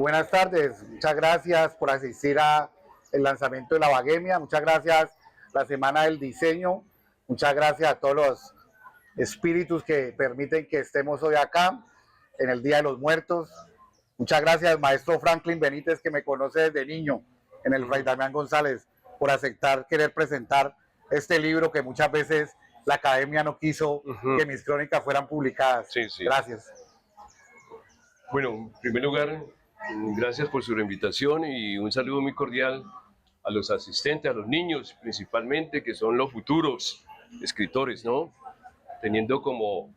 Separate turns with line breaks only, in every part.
Buenas tardes, muchas gracias por asistir al lanzamiento de la Baguemia, muchas gracias la Semana del Diseño, muchas gracias a todos los espíritus que permiten que estemos hoy acá en el Día de los Muertos. Muchas gracias, maestro Franklin Benítez, que me conoce desde niño en el Fray Damián González, por aceptar querer presentar este libro que muchas veces la academia no quiso que mis crónicas fueran publicadas.
Sí, sí.
Gracias.
Bueno, en primer lugar, gracias por su invitación y un saludo muy cordial a los asistentes, a los niños principalmente, que son los futuros escritores, ¿no? Teniendo como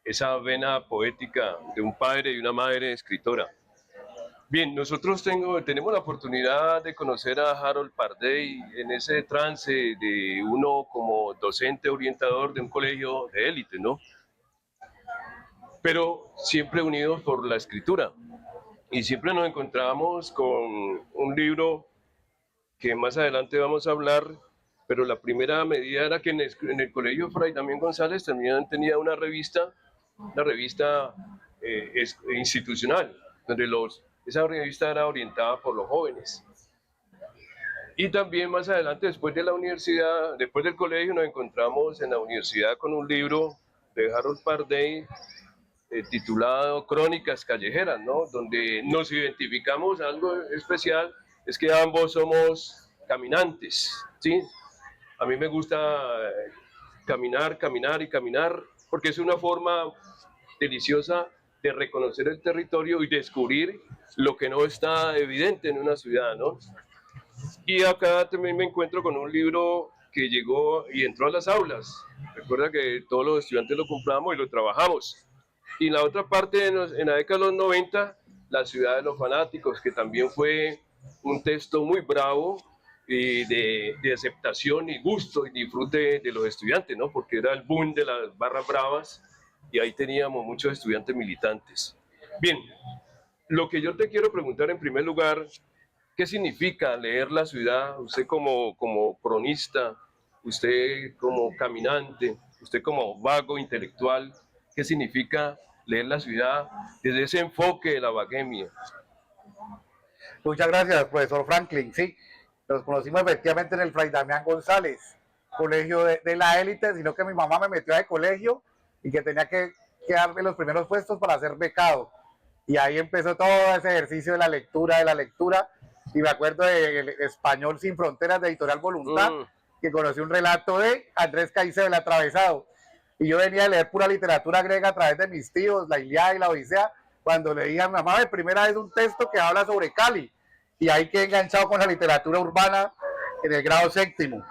esa vena poética de un padre y una madre escritora. Bien, nosotros tenemos la oportunidad de conocer a Harold Pardey en ese trance de uno como docente orientador de un colegio de élite, ¿no? Pero siempre unidos por la escritura. Y siempre nos encontramos con un libro que más adelante vamos a hablar, pero la primera medida era que en el colegio Fray Damián González también tenía una revista institucional, donde esa revista era orientada por los jóvenes. Y también más adelante, después de la universidad, después del colegio, nos encontramos en la universidad con un libro de Harold Pardey, titulado Crónicas Callejeras, ¿no? Donde nos identificamos algo especial, es que ambos somos caminantes, ¿sí? A mí me gusta caminar, porque es una forma deliciosa de reconocer el territorio y descubrir lo que no está evidente en una ciudad, ¿no? Y acá también me encuentro con un libro que llegó y entró a las aulas. Recuerda que todos los estudiantes lo compramos y lo trabajamos. Y en la otra parte, en la década de los 90, La ciudad de los fanáticos, que también fue un texto muy bravo y de aceptación y gusto y disfrute de los estudiantes, ¿no? Porque era el boom de las barras bravas y ahí teníamos muchos estudiantes militantes. Bien, lo que yo te quiero preguntar en primer lugar, ¿qué significa leer la ciudad? Usted como cronista, usted como caminante, usted como vago intelectual, ¿qué significa leer la ciudad desde ese enfoque de la Baguemia?
Muchas gracias, profesor Franklin. Sí, nos conocimos efectivamente en el Fray Damián González, colegio de la élite, sino que mi mamá me metió a ese colegio y que tenía que quedarme los primeros puestos para ser becado. Y ahí empezó todo ese ejercicio de la lectura. Y me acuerdo del Español Sin Fronteras de Editorial Voluntad, que conocí un relato de Andrés Caicedo, El Atravesado. Y yo venía a leer pura literatura griega a través de mis tíos, la Ilíada y la Odisea, cuando leía a mi mamá de primera vez un texto que habla sobre Cali. Y ahí quedé enganchado con la literatura urbana en el grado séptimo.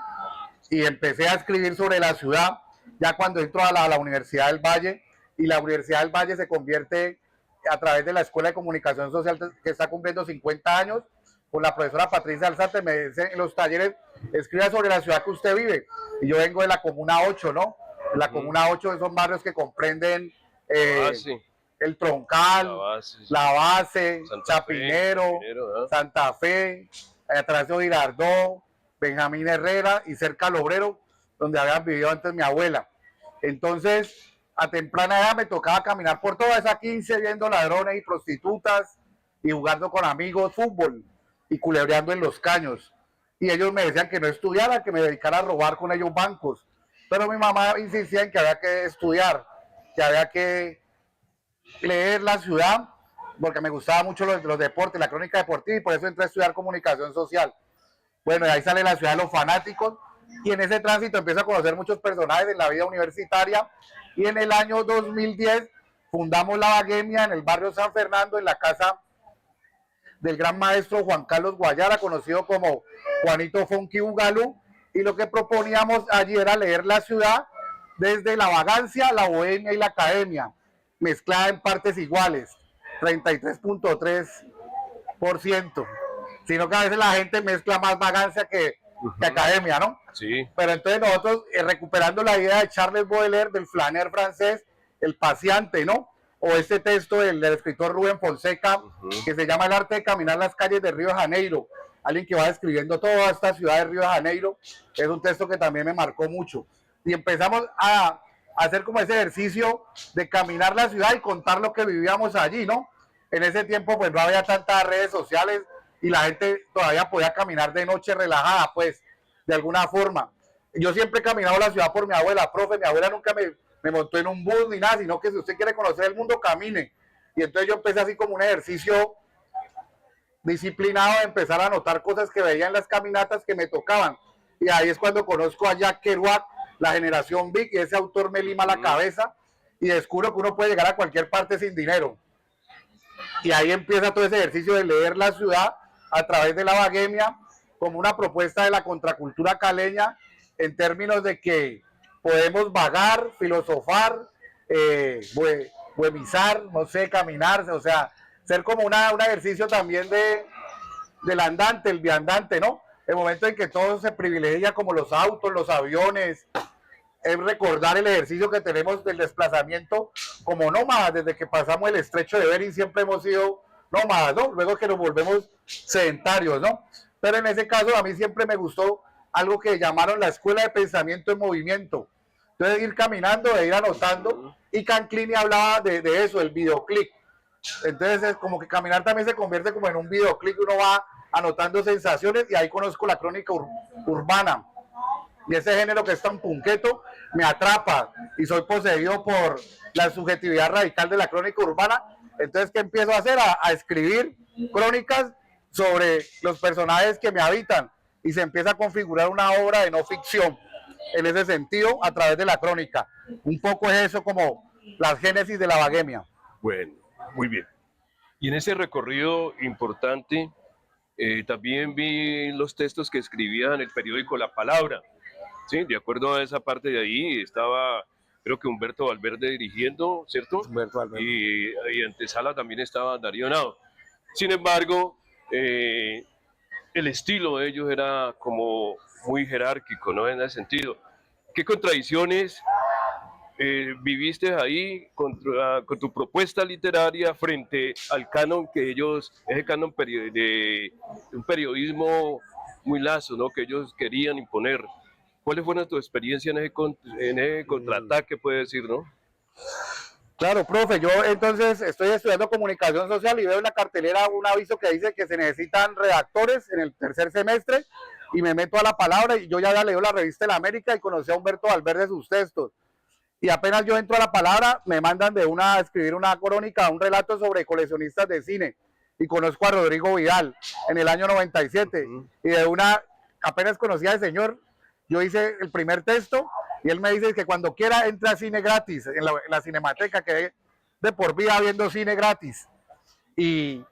Y empecé a escribir sobre la ciudad, ya cuando entro a la Universidad del Valle, y la Universidad del Valle se convierte a través de la Escuela de Comunicación Social, que está cumpliendo 50 años, con la profesora Patricia Alzate, me dice en los talleres, escriba sobre la ciudad que usted vive. Y yo vengo de la Comuna 8, ¿no? La Comuna 8 son barrios que comprenden el Troncal, la Base, Chapinero, Santa Fe, atrás de Girardot, Benjamín Herrera y cerca al Obrero, donde habían vivido antes mi abuela. Entonces, a temprana edad me tocaba caminar por toda esa 15 viendo ladrones y prostitutas y jugando con amigos fútbol y culebreando en los caños. Y ellos me decían que no estudiara, que me dedicara a robar con ellos bancos. Pero mi mamá insistía en que había que estudiar, que había que leer la ciudad, porque me gustaba mucho los deportes, la crónica deportiva, y por eso entré a estudiar comunicación social. Bueno, y ahí sale La ciudad de los fanáticos, y en ese tránsito empiezo a conocer muchos personajes en la vida universitaria, y en el año 2010 fundamos la Baguemia en el barrio San Fernando, en la casa del gran maestro Juan Carlos Guayara, conocido como Juanito Funky Bugalú, y lo que proponíamos allí era leer la ciudad desde la vagancia, la bohemia y la academia, mezclada en partes iguales, 33.3%, sino que a veces la gente mezcla más vagancia que academia, ¿no?
Sí.
Pero entonces nosotros, recuperando la idea de Charles Baudelaire, del flaneur francés, el paseante, ¿no? O este texto del escritor Rubén Fonseca, que se llama El arte de caminar las calles de Río de Janeiro, alguien que va describiendo toda esta ciudad de Río de Janeiro, es un texto que también me marcó mucho. Y empezamos a hacer como ese ejercicio de caminar la ciudad y contar lo que vivíamos allí, ¿no? En ese tiempo pues no había tantas redes sociales y la gente todavía podía caminar de noche relajada, pues, de alguna forma. Yo siempre he caminado la ciudad por mi abuela, profe, mi abuela nunca me montó en un bus ni nada, sino que si usted quiere conocer el mundo, camine. Y entonces yo empecé así como un ejercicio disciplinado de empezar a notar cosas que veía en las caminatas que me tocaban. Y ahí es cuando conozco a Jack Kerouac, la generación Big, y ese autor me lima la cabeza y descubro que uno puede llegar a cualquier parte sin dinero. Y ahí empieza todo ese ejercicio de leer la ciudad a través de la Baguemia como una propuesta de la contracultura caleña en términos de que podemos vagar, filosofar, buemizar, no sé, caminar, o sea, ser como un ejercicio también del andante, el viandante, ¿no? El momento en que todo se privilegia como los autos, los aviones, es recordar el ejercicio que tenemos del desplazamiento como nómadas, desde que pasamos el estrecho de Bering siempre hemos sido nómadas, ¿no? Luego que nos volvemos sedentarios, ¿no? Pero en ese caso a mí siempre me gustó algo que llamaron la escuela de pensamiento en movimiento. Entonces ir caminando e ir anotando, y Canclini hablaba de eso, el videoclip. Entonces es como que caminar también se convierte como en un videoclip, uno va anotando sensaciones y ahí conozco la crónica urbana. Y ese género que es tan punqueto me atrapa y soy poseído por la subjetividad radical de la crónica urbana. Entonces, ¿qué empiezo a hacer? A escribir crónicas sobre los personajes que me habitan y se empieza a configurar una obra de no ficción en ese sentido a través de la crónica. Un poco es eso como la génesis de la Baguemia.
Bueno, muy bien. Y en ese recorrido importante, también vi los textos que escribía en el periódico La Palabra. Sí, de acuerdo a esa parte de ahí estaba, creo que Humberto Valverde dirigiendo, ¿cierto?
Humberto Valverde.
Y antesala también estaba Darío Henao. Sin embargo, el estilo de ellos era como muy jerárquico, ¿no? En ese sentido. ¿Qué contradicciones viviste ahí con tu propuesta literaria frente al canon que ellos, ese canon de un periodismo muy lazo, ¿no? Que ellos querían imponer? ¿Cuáles fueron tu experiencia en ese contraataque, puede decir, no?
Claro, profe, yo entonces estoy estudiando comunicación social y veo en la cartelera un aviso que dice que se necesitan redactores en el tercer semestre y me meto a La Palabra y yo ya había leído la revista La América y conocí a Humberto Valverde sus textos. Y apenas yo entro a La Palabra, me mandan a escribir una crónica, un relato sobre coleccionistas de cine. Y conozco a Rodrigo Vidal en el año 97. Y apenas conocí al señor, yo hice el primer texto y él me dice que cuando quiera entra a cine gratis, en la Cinemateca, que de por vida viendo cine gratis. Y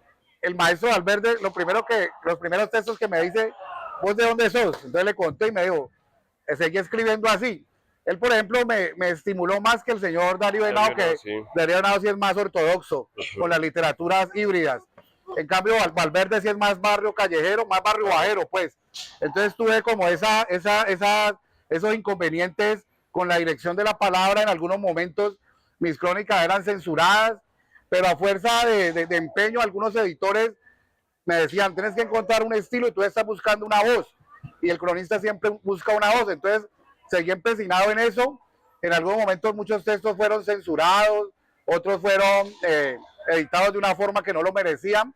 el maestro Valverde, los primeros textos que me dice, ¿vos de dónde sos? Entonces le conté y me dijo, seguí escribiendo así. Él, por ejemplo, me estimuló más que el señor Darío Henao, que sí. Darío Henao sí es más ortodoxo con las literaturas híbridas. En cambio, Valverde sí es más barrio callejero, más barrio bajero, pues. Entonces tuve como esos inconvenientes con la dirección de La Palabra. En algunos momentos mis crónicas eran censuradas, pero a fuerza de empeño, algunos editores me decían, tienes que encontrar un estilo y tú estás buscando una voz. Y el cronista siempre busca una voz. Entonces seguí empecinado en eso. En algunos momentos muchos textos fueron censurados, otros fueron editados de una forma que no lo merecían,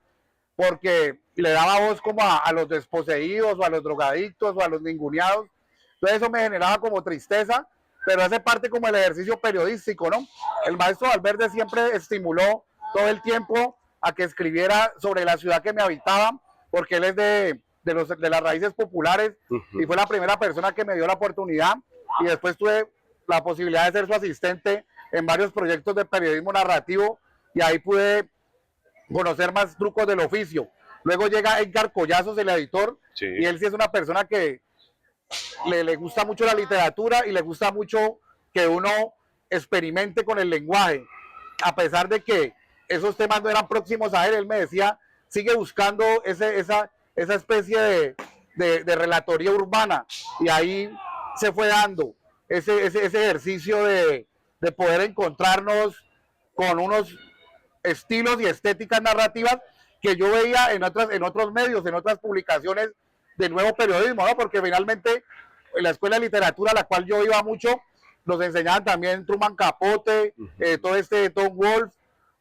porque le daba voz como a los desposeídos o a los drogadictos o a los ninguneados. Entonces eso me generaba como tristeza, pero hace parte como el ejercicio periodístico, ¿no? El maestro Valverde siempre estimuló todo el tiempo a que escribiera sobre la ciudad que me habitaba, porque él es de las raíces populares y fue la primera persona que me dio la oportunidad, y después tuve la posibilidad de ser su asistente en varios proyectos de periodismo narrativo y ahí pude conocer más trucos del oficio. Luego llega Edgar Collazos, el editor, sí. Y él sí es una persona que le gusta mucho la literatura y le gusta mucho que uno experimente con el lenguaje, a pesar de que esos temas no eran próximos a él me decía, sigue buscando esa especie de relatoría urbana, y ahí se fue dando ese ejercicio de poder encontrarnos con unos estilos y estéticas narrativas que yo veía en otros medios, en otras publicaciones de nuevo periodismo, ¿no? Porque finalmente en la escuela de literatura a la cual yo iba mucho, nos enseñaban también Truman Capote, todo Tom Wolfe,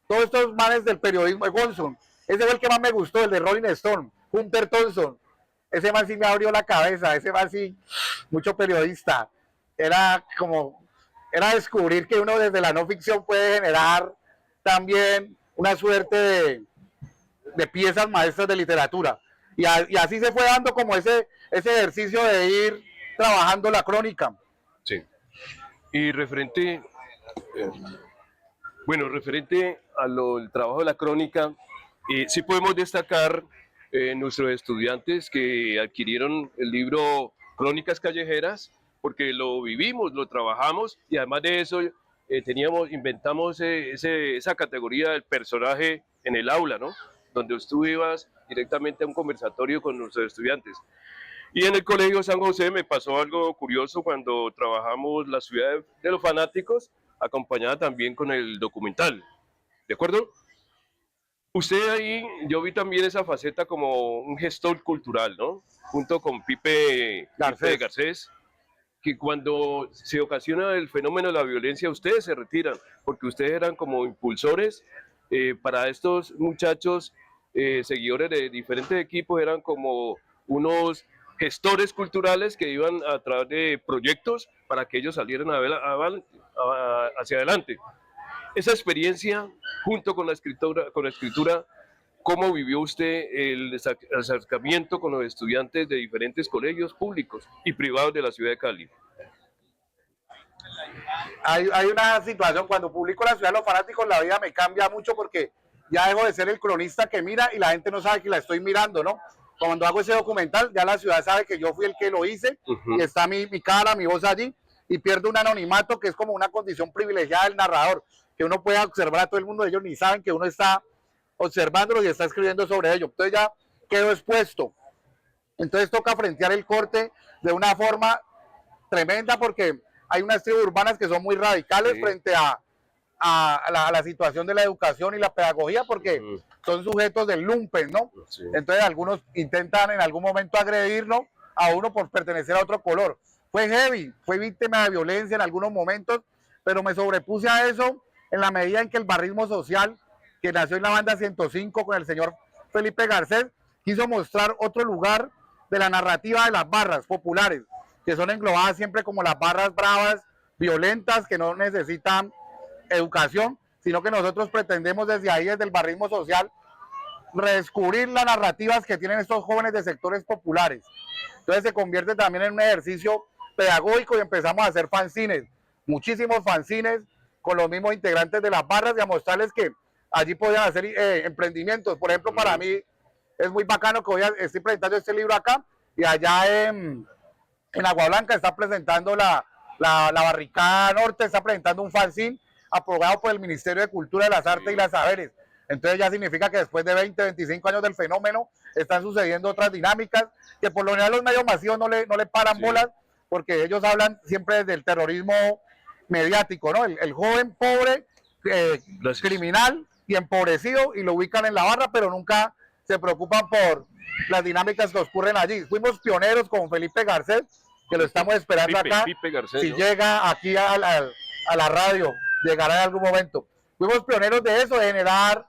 todos estos manes del periodismo, Gonson, ese fue el que más me gustó, el de Rolling Stone, Hunter Thompson, ese man sí me abrió la cabeza, ese man sí, mucho periodista, era como, era descubrir que uno desde la no ficción puede generar también una suerte de piezas maestras de literatura, y así se fue dando como ese ejercicio de ir trabajando la crónica.
Sí. Y referente al trabajo de la crónica, sí podemos destacar nuestros estudiantes que adquirieron el libro Crónicas Callejeras, porque lo vivimos, lo trabajamos, y además de eso inventamos esa categoría del personaje en el aula, ¿no? Donde tú ibas directamente a un conversatorio con nuestros estudiantes. Y en el Colegio San José me pasó algo curioso cuando trabajamos la ciudad de los fanáticos, acompañada también con el documental, ¿de acuerdo? Usted ahí, yo vi también esa faceta como un gestor cultural, ¿no? Junto con Pipe Garcés, que cuando se ocasiona el fenómeno de la violencia, ustedes se retiran, porque ustedes eran como impulsores para estos muchachos, seguidores de diferentes equipos, eran como unos gestores culturales que iban a través de proyectos para que ellos salieran hacia adelante. Esa experiencia, junto con la escritura, ¿cómo vivió usted el acercamiento con los estudiantes de diferentes colegios públicos y privados de la ciudad de Cali?
Hay una situación, cuando publico La ciudad de los fanáticos, la vida me cambia mucho porque ya dejo de ser el cronista que mira y la gente no sabe que la estoy mirando, ¿no? Cuando hago ese documental, ya la ciudad sabe que yo fui el que lo hice, y está mi cara, mi voz allí, y pierdo un anonimato que es como una condición privilegiada del narrador, que uno puede observar a todo el mundo, ellos ni saben que uno está observándolo y está escribiendo sobre ello. Entonces ya quedo expuesto. Entonces toca frentear el corte de una forma tremenda porque hay unas tribus urbanas que son muy radicales frente a la situación de la educación y la pedagogía, porque son sujetos del lumpen, ¿no? Entonces algunos intentan en algún momento agredirnos a uno por pertenecer a otro color. Fue heavy, fue víctima de violencia en algunos momentos, pero me sobrepuse a eso en la medida en que el barrismo social, que nació en la banda 105 con el señor Felipe Garcés, quiso mostrar otro lugar de la narrativa de las barras populares, que son englobadas siempre como las barras bravas, violentas, que no necesitan educación, sino que nosotros pretendemos desde ahí, desde el barrismo social, redescubrir las narrativas que tienen estos jóvenes de sectores populares. Entonces se convierte también en un ejercicio pedagógico y empezamos a hacer fanzines, muchísimos fanzines con los mismos integrantes de las barras, y a mostrarles que allí podían hacer emprendimientos. Por ejemplo, para mí es muy bacano que estoy presentando este libro acá, y allá en Agua Blanca está presentando la Barricada Norte, está presentando un fanzine aprobado por el Ministerio de Cultura, de las Artes y las Saberes. Entonces ya significa que después de 20, 25 años del fenómeno están sucediendo otras dinámicas que por lo general los medios masivos no le paran bolas, porque ellos hablan siempre desde el terrorismo mediático, ¿no? El joven pobre, criminal y empobrecido, y lo ubican en la barra, pero nunca se preocupan por las dinámicas que ocurren allí. Fuimos pioneros con Felipe Garcés, que lo estamos esperando acá.
Pipe Garcés,
si
¿no?
llega aquí a la radio, llegará en algún momento. Fuimos pioneros de eso, de generar,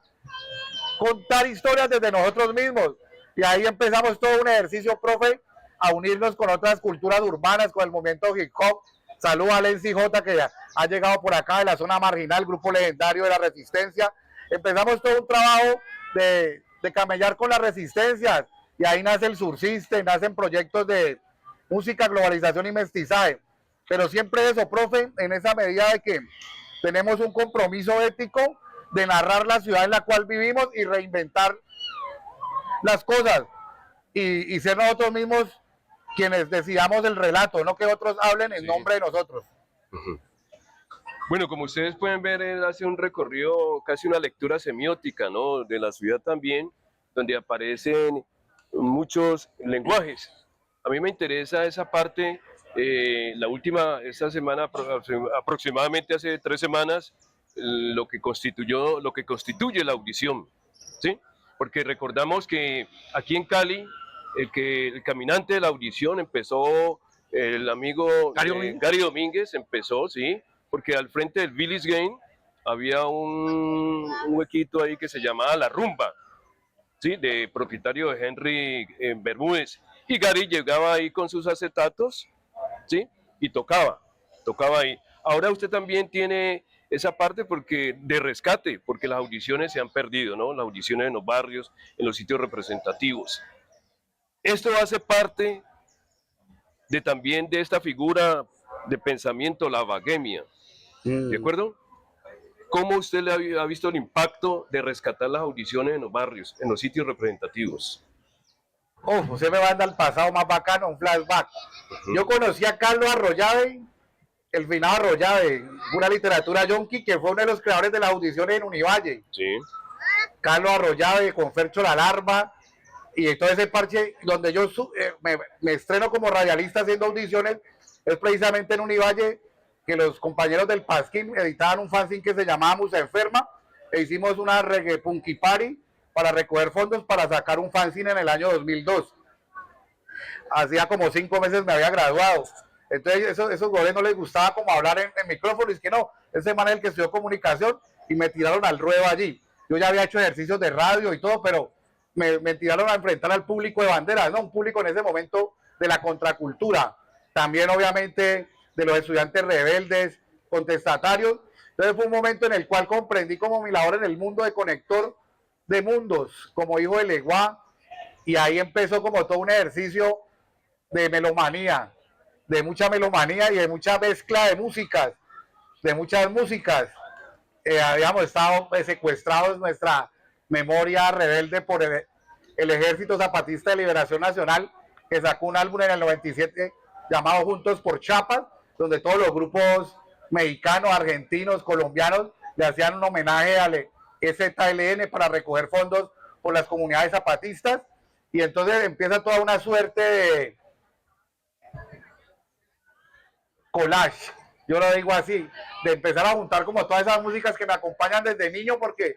contar historias desde nosotros mismos, y ahí empezamos todo un ejercicio, profe, a unirnos con otras culturas urbanas, con el movimiento hip hop. Saludos a Lenzi J, que ha llegado por acá de la zona marginal, grupo legendario de la resistencia. Empezamos todo un trabajo de camellar con las resistencias, y ahí nace el Surciste, nacen proyectos de música, globalización y mestizaje. Pero siempre eso, profe, en esa medida de que tenemos un compromiso ético de narrar la ciudad en la cual vivimos y reinventar las cosas, y ser nosotros mismos quienes decidamos el relato, no que otros hablen en nombre de nosotros.
Bueno, como ustedes pueden ver, él hace un recorrido, casi una lectura semiótica, ¿no? De la ciudad también, donde aparecen muchos lenguajes. A mí me interesa esa parte. Esta semana, aproximadamente hace 3 semanas, lo que constituye la audición, ¿sí? Porque recordamos que aquí en Cali, el caminante de la audición empezó, el amigo Gary Domínguez empezó, ¿sí? Porque al frente del Village Game había un huequito ahí que se llamaba La Rumba, ¿sí? De propietario de Henry Bermúdez. Y Gary llegaba ahí con sus acetatos, ¿sí? Y tocaba ahí. Ahora usted también tiene esa parte porque de rescate, porque las audiciones se han perdido, ¿no? Las audiciones en los barrios, en los sitios representativos. Esto hace parte de también de esta figura de pensamiento, la vaguemia, ¿de acuerdo? ¿Cómo usted le ha visto el impacto de rescatar las audiciones en los barrios, en los sitios representativos?
Usted me manda al pasado más bacano, un flashback. Yo conocí a Carlos Arroyave, el finado Arroyave, una literatura yonki, que fue uno de los creadores de las audiciones en Univalle.
Sí.
Carlos Arroyave con Fercho La Larva, y todo ese parche donde yo me estreno como radialista haciendo audiciones, es precisamente en Univalle, que los compañeros del Pasquín editaban un fanzine que se llamaba Musa Enferma, e hicimos una reggae punky party para recoger fondos para sacar un fanzine en el año 2002. Hacía como 5 meses me había graduado. Entonces esos goles no les gustaba como hablar en micrófono, y es que no, ese man es el que estudió comunicación, y me tiraron al ruedo allí. Yo ya había hecho ejercicios de radio y todo, pero me tiraron a enfrentar al público de banderas, ¿no? Un público en ese momento de la contracultura. También obviamente de los estudiantes rebeldes, contestatarios. Entonces fue un momento en el cual comprendí como mi labor en el mundo de conector de mundos, como hijo de Leguá, y ahí empezó como todo un ejercicio de melomanía, de mucha melomanía y de mucha mezcla de músicas, de muchas músicas. Habíamos estado secuestrados en nuestra memoria rebelde por el Ejército Zapatista de Liberación Nacional, que sacó un álbum en el 97 llamado Juntos por Chiapas, donde todos los grupos mexicanos, argentinos, colombianos le hacían un homenaje al EZLN para recoger fondos por las comunidades zapatistas. Y entonces empieza toda una suerte de collage, yo lo digo así, de empezar a juntar como todas esas músicas que me acompañan desde niño, porque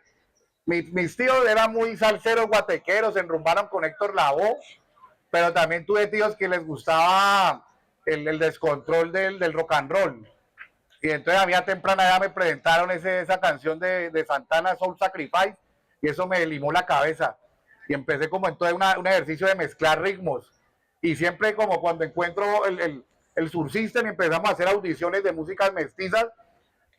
mis tíos eran muy salseros, guatequeros, se enrumbaron con Héctor Lavoe, pero también tuve tíos que les gustaba el descontrol del rock and roll. Y entonces a mí a temprana edad me presentaron esa canción de Santana, Soul Sacrifice, y eso me limó la cabeza. Y empecé como entonces un ejercicio de mezclar ritmos. Y siempre como cuando encuentro el Sursystem y empezamos a hacer audiciones de músicas mestizas,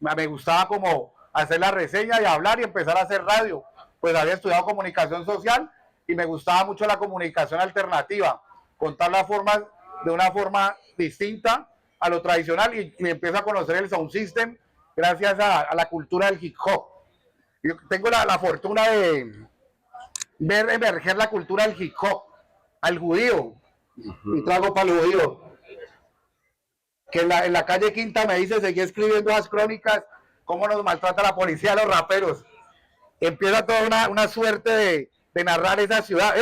me gustaba como hacer la reseña y hablar y empezar a hacer radio. Pues había estudiado comunicación social y me gustaba mucho la comunicación alternativa, contar las formas de una forma distinta a lo tradicional, y empiezo a conocer el sound system gracias a la cultura del hip hop. Yo tengo la fortuna de ver emerger la cultura del hip hop al judío. Un trago para el judío. Que en la calle Quinta me dice, seguí escribiendo las crónicas, cómo nos maltrata la policía a los raperos. Empieza toda una suerte de narrar esa ciudad.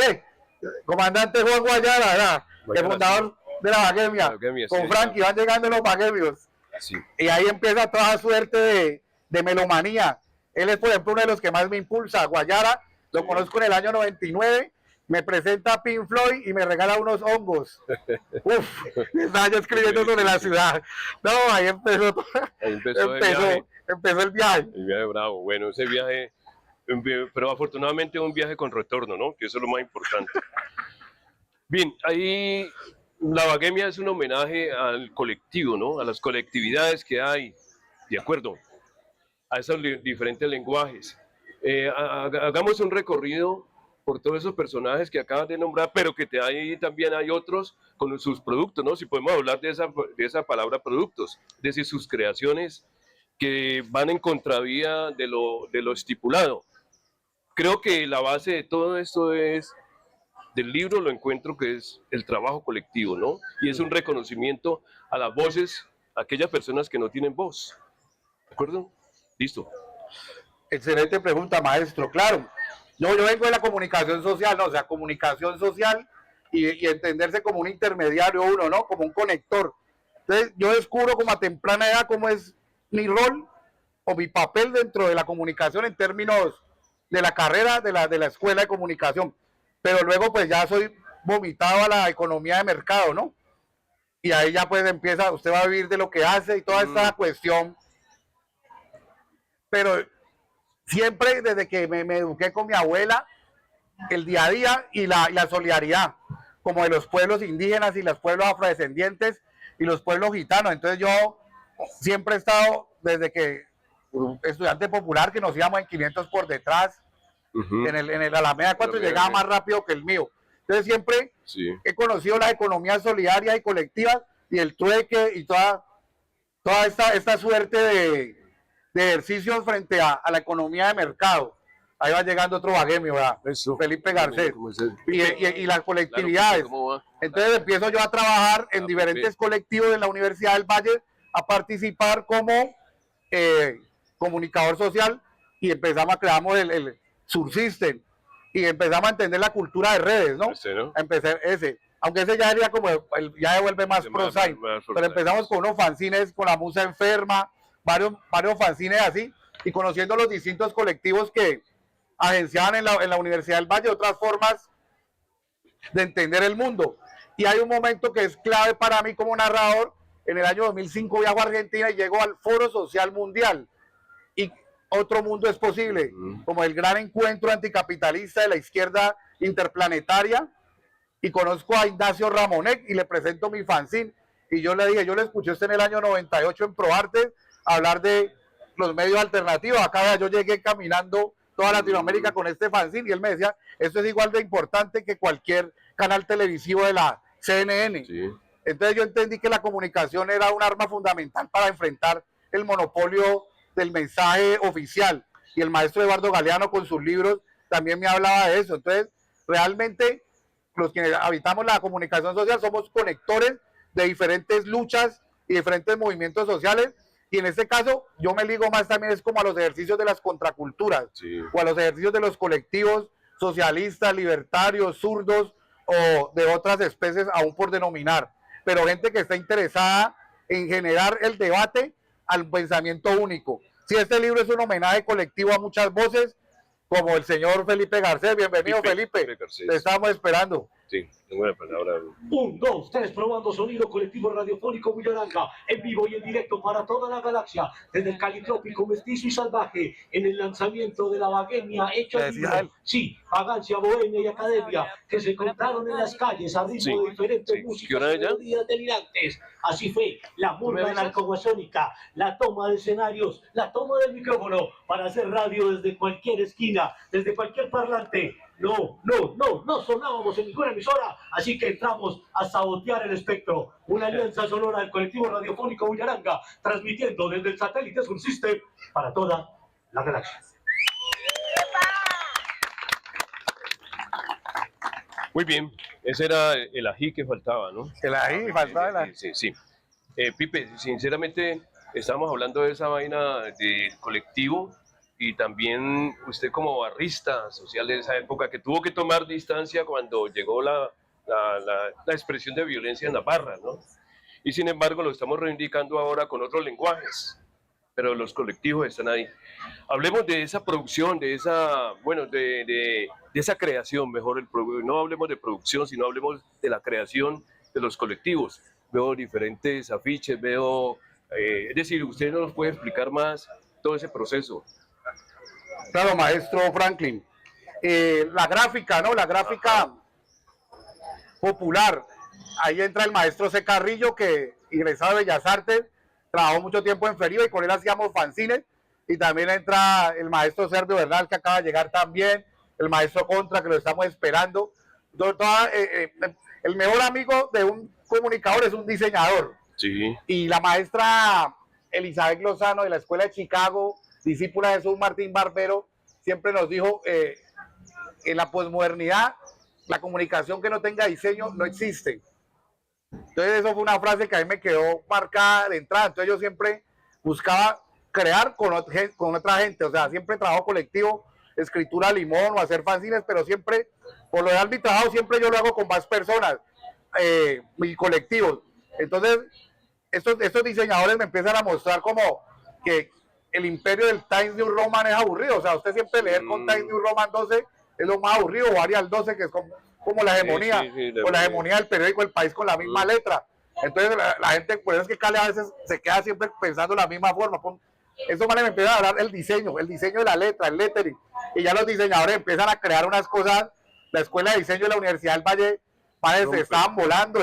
Comandante Juan Guayara, el fundador de la Vaguemia, con Frankie, van llegando los vaguemios. Sí. Y ahí empieza toda suerte de melomanía. Él es, por ejemplo, uno de los que más me impulsa. Guayara, lo conozco en el año 99, me presenta a Pink Floyd y me regala unos hongos. Uf, estaba yo escribiendo sobre la ciudad. No, ahí empezó el viaje.
El viaje bravo. Bueno, ese viaje, pero afortunadamente un viaje con retorno, ¿no? Que eso es lo más importante. Bien, ahí la Vaguemia es un homenaje al colectivo, ¿no? A las colectividades que hay, de acuerdo, a esos diferentes lenguajes. Hagamos un recorrido por todos esos personajes que acabas de nombrar, pero que ahí también hay otros con sus productos, ¿no? Si podemos hablar de esa palabra productos, es decir, sus creaciones que van en contravía de lo estipulado. Creo que la base de todo esto del libro lo encuentro que es el trabajo colectivo, ¿no? Y es un reconocimiento a las voces, a aquellas personas que no tienen voz. ¿De acuerdo? Listo.
Excelente pregunta, maestro. Claro, yo vengo de la comunicación social, ¿no? O sea, comunicación social y entenderse como un intermediario uno, ¿no? Como un conector. Entonces, yo descubro como a temprana edad cómo es mi rol o mi papel dentro de la comunicación en términos de la carrera de la escuela de comunicación. Pero luego pues ya soy vomitado a la economía de mercado, ¿no? Y ahí ya pues empieza, usted va a vivir de lo que hace y toda esta cuestión pero siempre desde que me eduqué con mi abuela, el día a día y la solidaridad, como de los pueblos indígenas y los pueblos afrodescendientes y los pueblos gitanos. Entonces yo siempre he estado, desde que estudiante popular, que nos íbamos en 500 por detrás, en el Alameda 4 llegaba más rápido que el mío. Entonces siempre he conocido las economías solidarias y colectivas y el trueque y toda esta suerte de ejercicios frente a la economía de mercado. Ahí va llegando otro baguemio, ¿verdad?
Eso.
Felipe Garcés. Y las colectividades.
Claro,
entonces empiezo yo a trabajar en diferentes colectivos de la Universidad del Valle, a participar como comunicador social, y empezamos a crear el Subsystem y empezamos a entender la cultura de redes, ¿no?
¿no?
Empecé ese, aunque ese ya sería como, ya devuelve más ProSign, pero empezamos con unos fanzines, con la Musa Enferma, varios fanzines así, y conociendo los distintos colectivos que agenciaban en la Universidad del Valle, otras formas de entender el mundo. Y hay un momento que es clave para mí como narrador. En el año 2005 viajo a Argentina y llego al Foro Social Mundial, y otro mundo es posible, como el gran encuentro anticapitalista de la izquierda interplanetaria, y conozco a Ignacio Ramonet y le presento mi fanzine, y yo le dije, yo le escuché en el año 98 en ProArtes hablar de los medios alternativos. Acá yo llegué caminando toda Latinoamérica con este fanzine, y él me decía, esto es igual de importante que cualquier canal televisivo de la CNN. Entonces yo entendí que la comunicación era un arma fundamental para enfrentar el monopolio del mensaje oficial, y el maestro Eduardo Galeano con sus libros también me hablaba de eso. Entonces realmente los que habitamos la comunicación social somos conectores de diferentes luchas y diferentes movimientos sociales, y en este caso yo me ligo más también es como a los ejercicios de las contraculturas, o a los ejercicios de los colectivos socialistas, libertarios, zurdos o de otras especies aún por denominar, pero gente que está interesada en generar el debate al pensamiento único. Si este libro es un homenaje colectivo a muchas voces, como el señor Felipe Garcés. Bienvenido, Felipe. Te estamos esperando.
Sí, tengo la palabra.
1, 2, 3, probando sonido colectivo radiofónico Bullaranga, en vivo y en directo para toda la galaxia, desde el Calitrópico mestizo y salvaje, en el lanzamiento de la Baguemia hecha libro. Sí, vagancia, bohemia y academia, que se encontraron en las calles a ritmo de diferentes músicas y melodías delirantes. Así fue la murga narcoguasónica, la toma de escenarios, la toma del micrófono para hacer radio desde cualquier esquina, desde cualquier parlante. No sonábamos en ninguna emisora, así que entramos a sabotear el espectro. Una alianza sonora del colectivo radiofónico Bullaranga, transmitiendo desde el satélite Subsystem para toda la galaxia.
Muy bien, ese era el ají que faltaba, ¿no?
El ají, faltaba el ají.
Sí. Pipe, sinceramente, estamos hablando de esa vaina del colectivo, y también usted como barrista social de esa época, que tuvo que tomar distancia cuando llegó la expresión de violencia en la barra, ¿no? Y sin embargo lo estamos reivindicando ahora con otros lenguajes, pero los colectivos están ahí. Hablemos de esa producción, de esa, bueno, de esa creación, mejor, no hablemos de producción, sino hablemos de la creación de los colectivos. Veo diferentes afiches, es decir, usted nos puede explicar más todo ese proceso.
Claro, maestro Franklin. La gráfica, ¿no? La gráfica popular. Ahí entra el maestro C. Carrillo, que ingresado a Bellas Artes, trabajó mucho tiempo en Feriba y con él hacíamos fanzines. Y también entra el maestro Servio Bernal, que acaba de llegar también, el maestro Contra, que lo estamos esperando. El mejor amigo de un comunicador es un diseñador.
Sí.
Y la maestra Elizabeth Lozano, de la Escuela de Chicago, discípula de Jesús Martín Barbero, siempre nos dijo, en la posmodernidad, la comunicación que no tenga diseño no existe. Entonces eso fue una frase que a mí me quedó marcada de entrada. Entonces yo siempre buscaba crear con otra gente, o sea, siempre trabajo colectivo, escritura limón o hacer fanzines, pero siempre, por lo general mi trabajo siempre yo lo hago con más personas, mis colectivos. Entonces estos diseñadores me empiezan a mostrar como que el imperio del Times New Roman es aburrido. O sea, usted siempre leer con Times New Roman 12 es lo más aburrido, o Arial 12, que es como la hegemonía, o la hegemonía del periódico El País con la misma letra. Entonces la gente, por eso es que Cali a veces se queda siempre pensando de la misma forma. Estos manes me empiezan a hablar el diseño de la letra, el lettering, y ya los diseñadores empiezan a crear unas cosas. La Escuela de Diseño de la Universidad del Valle, manes, se estaban volando.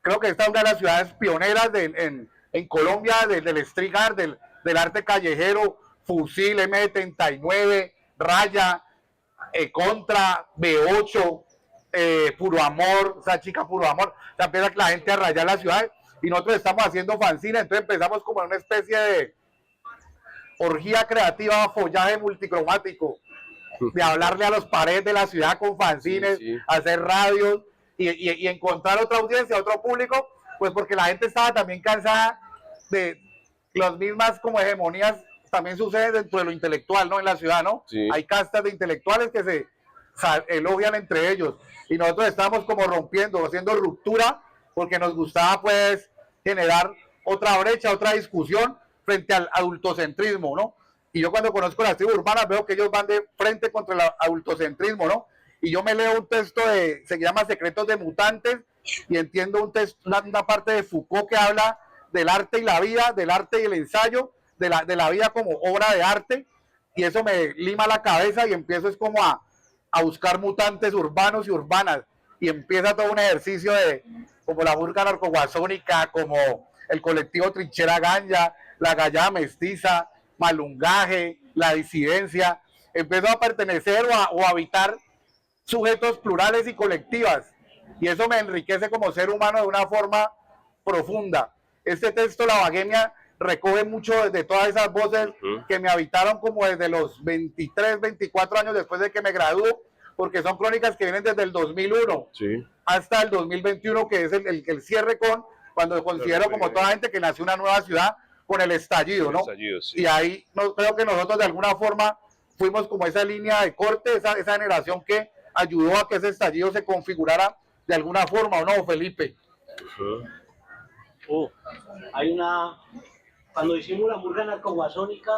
Creo que esta es una de las ciudades pioneras en Colombia del street art, del arte callejero, Fusil, M79, Raya, Contra, B8, Puro Amor, esa chica Puro Amor. O sea, empieza la gente a rayar la ciudad y nosotros estamos haciendo fanzine, entonces empezamos como en una especie de orgía creativa, follaje multicromático, de hablarle a los paredes de la ciudad con fanzines, hacer radios y encontrar otra audiencia, otro público, pues porque la gente estaba también cansada de las mismas como hegemonías. También sucede dentro de lo intelectual, ¿no? En la ciudad, ¿no?
Sí.
Hay castas de intelectuales que se elogian entre ellos y nosotros estamos como rompiendo, haciendo ruptura, porque nos gustaba pues generar otra brecha, otra discusión frente al adultocentrismo, ¿no? Y yo cuando conozco las tribus urbanas veo que ellos van de frente contra el adultocentrismo, ¿no? Y yo me leo un texto se llama Secretos de Mutantes, y entiendo una parte de Foucault que habla del arte y la vida, del arte y el ensayo, de la vida como obra de arte, y eso me lima la cabeza y empiezo es como a buscar mutantes urbanos y urbanas, y empieza todo un ejercicio de como la burga narcoguasónica, como el colectivo Trinchera Ganja, la Gallada Mestiza, Malungaje, la disidencia. Empiezo a pertenecer o a habitar sujetos plurales y colectivas, y eso me enriquece como ser humano de una forma profunda. Este texto, La Baguemia, recoge mucho de todas esas voces que me habitaron como desde los 23, 24 años después de que me gradúo, porque son crónicas que vienen desde el 2001 hasta el 2021, que es el cierre cuando considero como toda gente que nació una nueva ciudad con el estallido, ¿no? Y ahí creo que nosotros de alguna forma fuimos como esa línea de corte, esa generación que ayudó a que ese estallido se configurara de alguna forma, ¿o no, Felipe?
Cuando hicimos la murga narcoguasónica,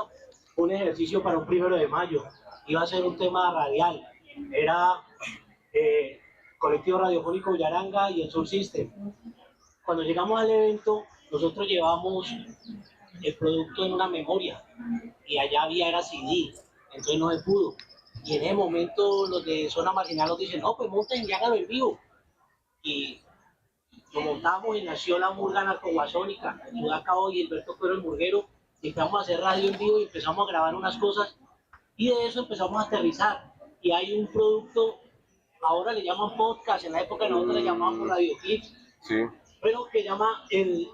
un ejercicio para un 1 de mayo, iba a ser un tema radial, era Colectivo Radiofónico Villaranga y el Soul System. Cuando llegamos al evento, nosotros llevamos el producto en una memoria, y allá era CD, entonces no se pudo. Y en ese momento los de Zona Marginal nos dicen, no, pues monten y háganlo en vivo. Y lo montamos y nació la murga narcoguasónica. Sudaca y Alberto Cuero el Murguero, y empezamos a hacer radio en vivo y empezamos a grabar unas cosas, y de eso empezamos a aterrizar. Y hay un producto, ahora le llaman podcast, en la época nosotros le llamábamos radioclips, pero que llama el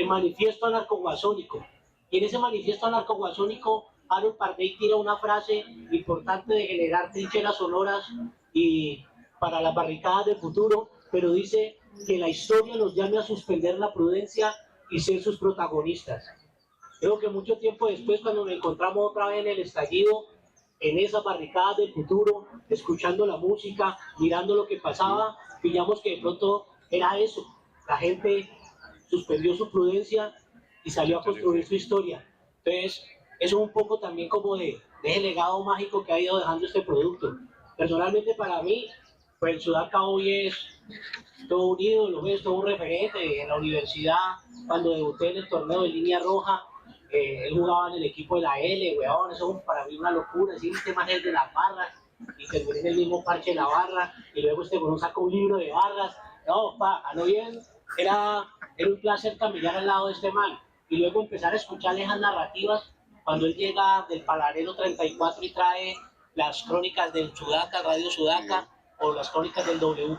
manifiesto anarcoguasónico. Y en ese manifiesto anarcoguasónico, Harold Pardey tira una frase importante de generar trincheras sonoras y para las barricadas del futuro, pero dice que la historia nos llame a suspender la prudencia y ser sus protagonistas. Creo que mucho tiempo después, cuando nos encontramos otra vez en el estallido, en esas barricadas del futuro, escuchando la música, mirando lo que pasaba, pillamos que de pronto era eso. La gente suspendió su prudencia y salió a construir su historia. Entonces, eso es un poco también como de ese legado mágico que ha ido dejando este producto. Personalmente para mí, pues el Sudaca hoy es todo un ídolo, es todo un referente. En la universidad, cuando debuté en el torneo de línea roja, él jugaba en el equipo de la L, weón, eso es para mí una locura, decir, este man es de las barras, y terminé en el mismo parche de la barra, y luego este weón saca un libro de barras. No, a lo bien, era un placer caminar al lado de este man, y luego empezar a escuchar esas narrativas, cuando él llega del Palarero 34 y trae las crónicas del Sudaca, Radio Sudaca, o las crónicas del W.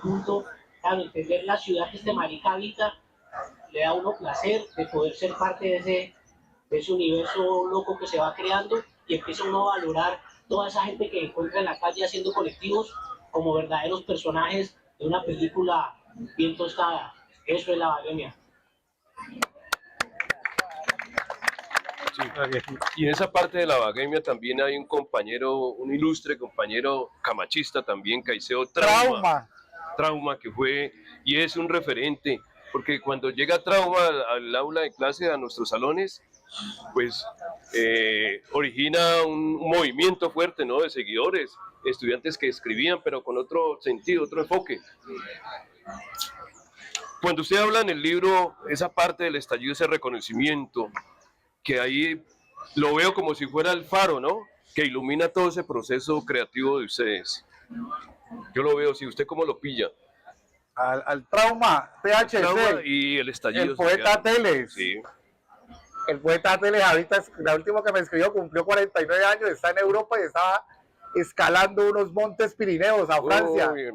Claro, entender la ciudad que este marica habita, le da a uno placer de poder ser parte de ese universo loco que se va creando, y empieza uno a valorar toda esa gente que encuentra en la calle haciendo colectivos como verdaderos personajes de una película bien tostada. Eso es La Baguemia.
Y en esa parte de La Baguemia también hay un compañero, un ilustre compañero camachista también, Caicedo Trauma, que fue y es un referente, porque cuando llega Trauma al aula de clase, a nuestros salones, pues origina un movimiento fuerte, ¿no?, de seguidores, estudiantes que escribían, pero con otro sentido, otro enfoque. Cuando usted habla en el libro, esa parte del estallido, ese reconocimiento, que ahí lo veo como si fuera el faro, ¿no? Que ilumina todo ese proceso creativo de ustedes. Yo lo veo así. ¿Usted cómo lo pilla?
Al trauma, PHC,
Trauma y el estallido
el poeta
social.
Teles.
Sí.
El poeta Teles ahorita, la última que me escribió, cumplió 49 años, está en Europa y estaba escalando unos montes Pirineos a Francia.
Oh, bien,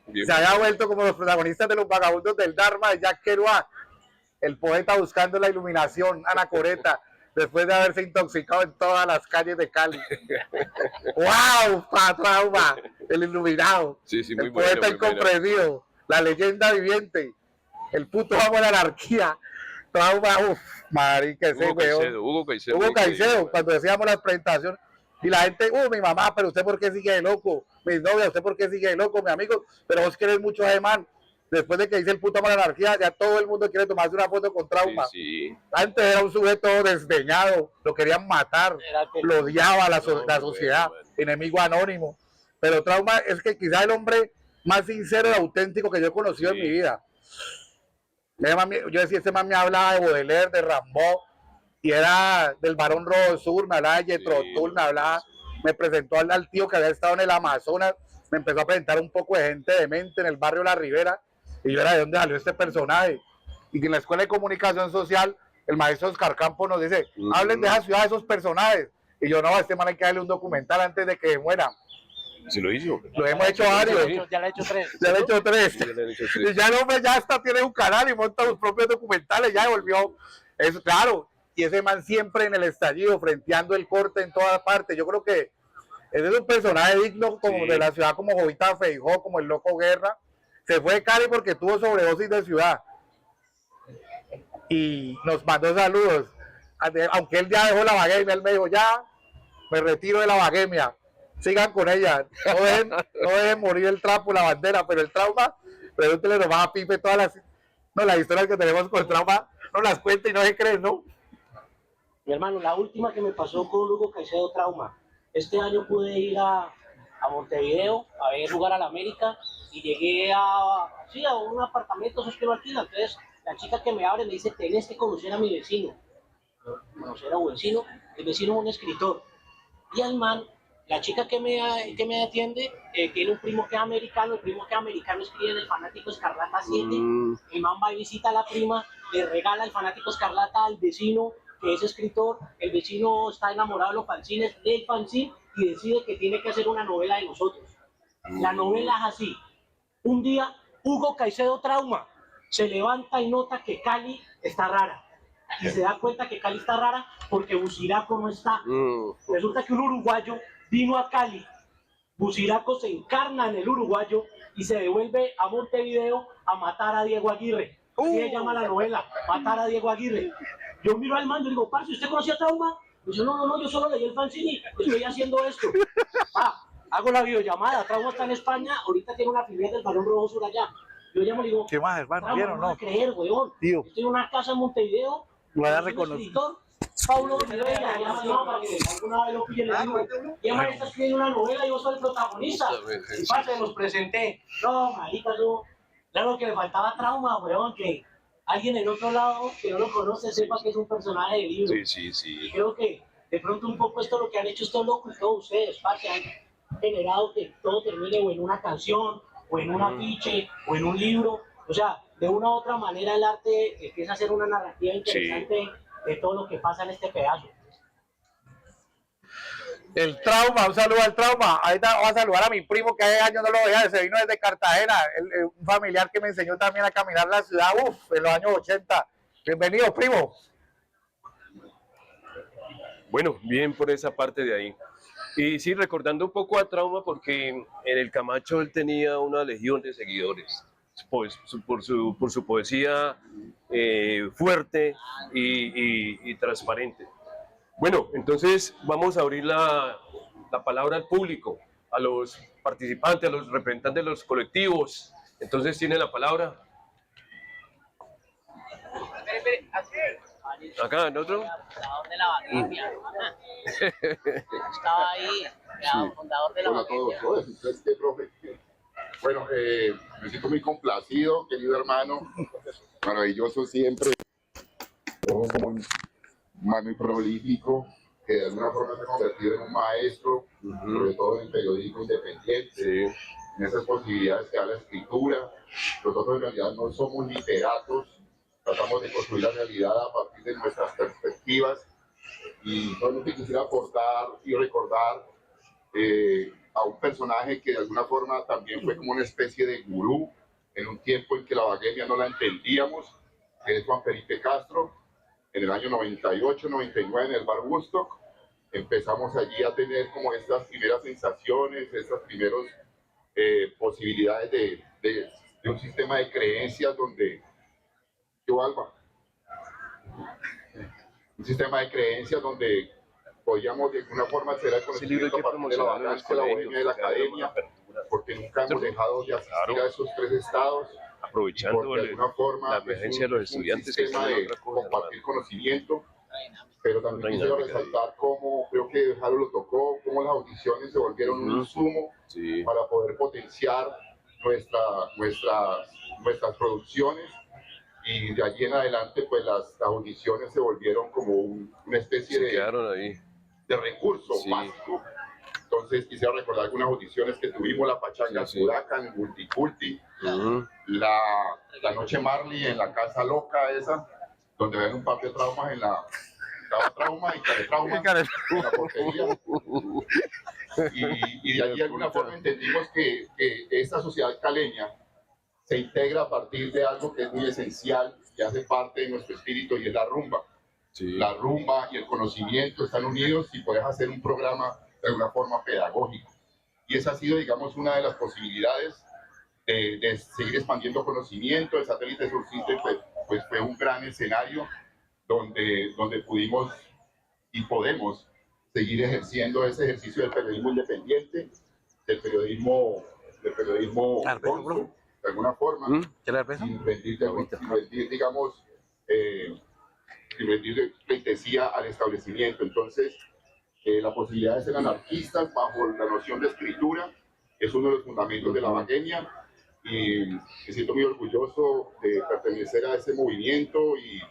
bien.
Se había vuelto como los protagonistas de Los Vagabundos del Dharma de Jack Kerouac, el poeta buscando la iluminación, anacoreta, después de haberse intoxicado en todas las calles de Cali. ¡Wow! Trauma, el iluminado,
Sí, sí, muy
el
bueno,
poeta
muy buena.
incomprendido, la leyenda viviente, el puto amo de la anarquía. Trauma, uff, marica, ese
Hugo
weón.
Caicedo, Hugo Caicedo.
Hugo
muy
Caicedo,
querido.
cuando decíamos las presentaciones, y la gente, mi mamá, pero usted por qué sigue de loco, mis novias, usted por qué sigue de loco, mi amigo, pero vos querés mucho a ese man. Después de que dice el puto amo de la anarquía, ya todo el mundo quiere tomarse una foto con Trauma.
Sí, sí.
Antes era un sujeto desdeñado, lo querían matar, lo odiaba la sociedad, enemigo anónimo. Pero Trauma es que quizá el hombre más sincero y auténtico que yo he conocido en mi vida. Yo decía, este man me hablaba de Baudelaire, de Rimbaud, y era del Barón Rojo Sur, me hablaba de Jethro Tull, me presentó al tío que había estado en el Amazonas, me empezó a presentar un poco de gente demente en el barrio La Ribera, y yo era de dónde salió este personaje. Y que en la Escuela de Comunicación Social, el maestro Oscar Campos nos dice, hablen de esa ciudad, de esos personajes. Y yo, no, a este man hay que darle un documental antes de que muera.
¿Se lo hizo?
Lo hemos hecho varios.
Ya le he hecho 3.
Ya le he hecho 3.
Sí, ya le han hecho
Y ya el hombre ya hasta tiene un canal y monta sus propios documentales, ya volvió. Eso, claro. Y ese man siempre en el estallido, frenteando el corte en todas partes. Yo creo que ese es un personaje digno como de la ciudad, como Jovita Feijó, como el Loco Guerra. Se fue de Cali porque tuvo sobredosis de ciudad. Y nos mandó saludos. Aunque él ya dejó la baguemia, él me dijo, ya me retiro de la baguemia. Sigan con ella. No dejen morir el trapo, la bandera, pero el Trauma, pregúntele nomás a Pipe todas las historias que tenemos con el Trauma, no las cuenta y no se creen, ¿no?
Mi hermano, la última que me pasó con Hugo Caicedo Trauma. Este año pude ir a Montevideo a ver jugar al América y llegué a un apartamento, esos que lo alquilan. Entonces, la chica que me abre me dice, tenés que conocer a mi vecino. Conocer a un vecino, el vecino es un escritor. Y al man, la chica que me atiende tiene un primo que es americano, el primo que es americano escribe en el Fanático Escarlata 7. El man va y visita a la prima, le regala el Fanático Escarlata al vecino que es escritor, el vecino está enamorado de los fanzines, lee el fanzine y decide que tiene que hacer una novela de nosotros. La novela es así. Un día, Hugo Caicedo Trauma se levanta y nota que Cali está rara. Y se da cuenta que Cali está rara porque Buciraco no está. Resulta que un uruguayo vino a Cali. Buciraco se encarna en el uruguayo y se devuelve a Montevideo a matar a Diego Aguirre. Así se llama la novela, Matar a Diego Aguirre. Yo miro al man y digo, parce, ¿usted conocía Trauma? Y dice, no, yo solo leí el fanzine, estoy haciendo esto. Hago la videollamada, Trauma está en España, ahorita tiene una filial del Barón Rojo Sur allá. Yo llamo y digo,
¿qué más, hermano?
Trauma,
¿Vieron,
no vas a creer, weón.
Tío.
Estoy en una casa en Montevideo,
Lo van a
un
reconocer.
escritor, Pablo Oliveira, llama para que alguna vez lo pille en el libro. Y además está escribiendo una novela y yo soy el protagonista. Y parce, los presenté. No, marica, yo, claro que le faltaba Trauma, weón, que alguien en otro lado que no lo conoce sepa que es un personaje del libro.
Sí.
Y creo que de pronto un poco esto lo que han hecho estos locos y todos ustedes, parce, han generado que todo termine o en una canción, o en un afiche, o en un libro. O sea, de una u otra manera el arte empieza a ser una narrativa interesante de todo lo que pasa en este pedazo.
El Trauma, un saludo al Trauma. Ahorita voy a saludar a mi primo que hace años no lo veía, se vino desde Cartagena, un familiar que me enseñó también a caminar la ciudad, en los años 80. Bienvenido, primo.
Bueno, bien por esa parte de ahí. Y sí, recordando un poco a Trauma, porque en el Camacho él tenía una legión de seguidores, pues, por su poesía fuerte y transparente. Bueno, entonces vamos a abrir la palabra al público, a los participantes, a los representantes de los colectivos. Entonces tiene la palabra. Acá, ¿en otro?
Fundador de la Baguemia. Estaba ahí, fundador de la
Hola a
Baguemia.
todos. Entonces, ¿qué, profe? Bueno, me siento muy complacido, querido hermano. Maravilloso siempre. Como un man muy prolífico. que de alguna forma se ha convertido en un maestro, sobre todo en el periodismo independiente,
Sí.
en esas posibilidades que da la escritura. Nosotros en realidad no somos literatos, tratamos de construir la realidad a partir de nuestras perspectivas, y solamente quisiera aportar y recordar a un personaje que de alguna forma también fue como una especie de gurú en un tiempo en que la Baguemia no la entendíamos, que es Juan Felipe Castro. En el año 98, 99, en el Bar Woodstock, empezamos allí a tener como estas primeras sensaciones, estas primeras posibilidades de un sistema de creencias donde yo, Alba, un sistema de creencias donde podíamos de alguna forma hacer el
Ese libro hay
conocimiento
que
a partir de la
promocionarlo en los
vagancia, la
colegios,
bohemia y la
que haya una
academia,
apertura.
porque nunca hemos dejado de asistir
Claro.
a esos tres estados,
Aprovechando
porque de alguna forma
la emergencia de los
es un
estudiantes que
sistema
están en
de
otra cosa,
compartir
hermano.
conocimiento, pero también
Otra
quisiera
dinámica de
resaltar cómo, creo que Jaro lo tocó, cómo las audiciones se volvieron un insumo
Sí.
para poder potenciar nuestras producciones, y de allí en adelante pues las audiciones se volvieron como una especie
Se
de
quedaron ahí.
recurso
Sí.
básico. Entonces quisiera recordar algunas audiciones que tuvimos: la Pachanga
Sí, sí.
Sudaca en Multiculti,
Ujú.
la Noche Marley en la Casa Loca esa, donde ven un par de traumas en la trauma y caretrauma en la portería. Y de allí de alguna forma entendimos que esta sociedad caleña se integra a partir de algo que es muy esencial, que hace parte de nuestro espíritu, y es la rumba.
Sí.
La rumba y el conocimiento están unidos y puedes hacer un programa de alguna forma pedagógico. Y esa ha sido, digamos, una de las posibilidades de seguir expandiendo conocimiento. El satélite Surcite pues fue un gran escenario donde pudimos y podemos seguir ejerciendo ese ejercicio del periodismo independiente, del periodismo gonzo, de alguna forma, sin rendir, digamos, sin rendir pleitesía al establecimiento. Entonces, la posibilidad de ser anarquistas bajo la noción de escritura es uno de los fundamentos de la Baguemia, y me siento muy orgulloso de pertenecer a ese movimiento, y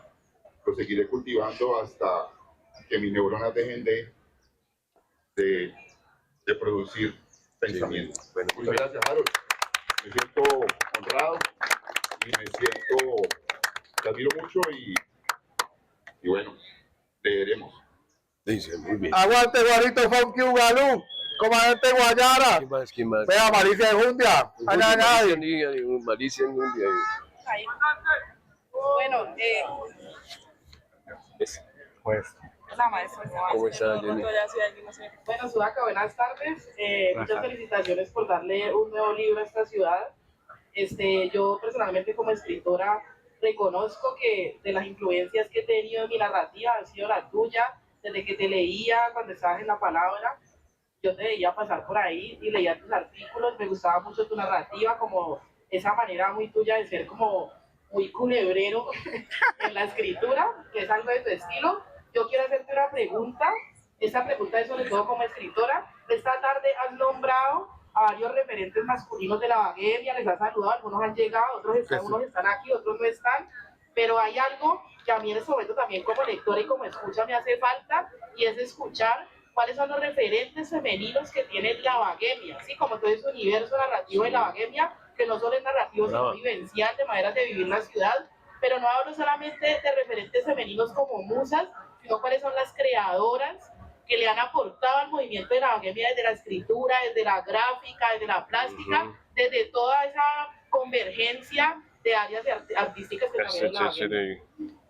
lo seguiré cultivando hasta que mis neuronas dejen de producir pensamiento.
Sí. Bueno,
Muchas gracias, Harold. Me siento honrado y me siento, te admiro mucho, y bueno, leeremos.
dice, muy bien.
Aguante, Guarito Funky Ugalú, comandante Guayara.
¿Quién más? ¿Quién más?
Vea, Malicia de Jundia. Allá nadie.
Malicia en un día.
Ahí. Bueno,
Pues,
la maestra.
¿Cómo está, Jenny?
Bueno, Sudaca, buenas tardes. Muchas felicitaciones por darle un nuevo libro a esta ciudad. Yo personalmente como escritora reconozco que de las influencias que he tenido en mi narrativa ha sido la tuya. Desde que te leía cuando estabas en La Palabra, yo te veía pasar por ahí y leía tus artículos. Me gustaba mucho tu narrativa, como esa manera muy tuya de ser como muy culebrero en la escritura, que es algo de tu estilo. Yo quiero hacerte una pregunta. Esta pregunta es sobre todo como escritora. Esta tarde has nombrado a varios referentes masculinos de la Baguemia, les has saludado, algunos han llegado, unos están aquí, otros no están, pero hay algo que a mí en este momento también como lectora y como escucha me hace falta, y es escuchar cuáles son los referentes femeninos que tiene la Baguemia, ¿sí? Como todo ese universo narrativo de la Baguemia, que no solo es narrativo, sino vivencial, de maneras de vivir la ciudad. Pero no hablo solamente de referentes femeninos como musas, sino cuáles son las creadoras que le han aportado al movimiento de la Baguemia desde la escritura, desde la gráfica, desde la plástica, desde toda esa convergencia de áreas artísticas que también es la Baguemia.